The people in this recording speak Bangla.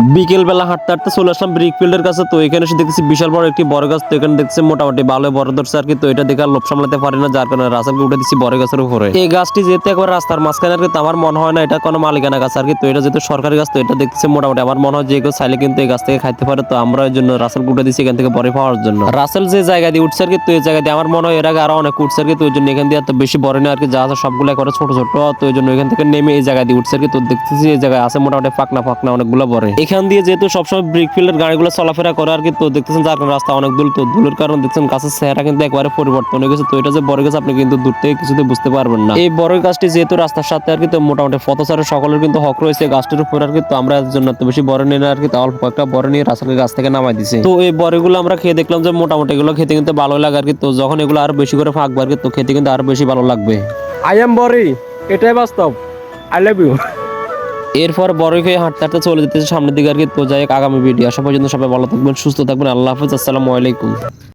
বিকেল বেলা হাঁটতে হাঁটতে চলে আসলাম ব্রিক ফিল্ডের কাছে। তো এখানে এসে দেখছি বিশাল বড় একটি বড় গাছ। তো এখানে দেখছি মোটামুটি ভালো বড় ধরছে আর কি। তো এটা দেখে আর লোভ সামলাতে পারি না, যার কারণে রাসেলকে উঠে দিচ্ছি বড় গাছের উপরে। এই গাছটি যেহেতু একবার রাস্তার মাঝখানে আর কি, তো আমার মনে হয় না এটা কোনো মালিকানা গাছ আর কি। তো এটা যেহেতু সরকারি গাছ, তো এটা দেখতেছি মোটামুটি আমার মনে হয় যে কেউ চাইলে কিন্তু এই গাছ থেকে খাইতে পারে। তো আমরা এই জন্য রাসেলকে উঠে দিচ্ছি এখান থেকে বড় পাওয়ার জন্য। রাসেল যে জায়গা দিয়ে উঠছে আর কি, তো এই জায়গা দিয়ে আমার মনে হয় এর আগে আরো অনেক উঠছে আর কি। তো ওই জন্য এখান দিয়ে এত বেশি বড় না আর কি, যা আছে সবগুলো একবারে ছোট ছোট। তো ওই জন্য এখান থেকে নেমে এই জায়গা দিয়ে উঠছে আর কি। তো দেখতেছি এই জায়গায় আছে মোটামুটি ফাঁকনা ফাঁকনা অনেকগুলো বড়। এখান দিয়ে যেহেতু সবসময় ব্রিক ফিল্ডের গাড়িগুলো চলাফেরা করে আর কি। তো দেখতেছেন যার কারণে রাস্তা অনেক দূর। তো দূরের কারণে দেখছেন গাছের চেহারা কিন্তু একবারে পরিবর্তন হয়ে গেছে। তো এটা যে বড় গাছ আপনি কিন্তু দূর থেকে কিছুতে বুঝতে পারবেন না। এই বড় গাছটি যেহেতু রাস্তার সাথে আর কি, তো মোটামুটি পথচারী সকলের কিন্তু হক রয়েছে গাছটির উপর আর কি। তো আমরা এর জন্য এত বেশি বড় নিয়ে না আর কি, তা অল্প একটা বড় নিয়ে রাসেলকে গাছ থেকে নামাই দিছি। তো এই বড়গুলো আমরা খেয়ে দেখলাম যে মোটামুটি এগুলো খেতে কিন্তু ভালো লাগে আর কি। তো যখন এগুলো আরো বেশি করে ফাঁকবে আর কি, তো খেতে কিন্তু আরো বেশি ভালো লাগবে। আই এম বরি, এটাই বাস্তব। I love you. এরপর বড় খেয়ে হাঁটতে হাঁটতে চলে যেতেছে সামনের দিকে আর কি। তো যাই হোক, আগামী ভিডিও আসা পর্যন্ত সবাই ভালো থাকবেন, সুস্থ থাকবেন। আল্লাহ হাফিজ, আসসালামু আলাইকুম।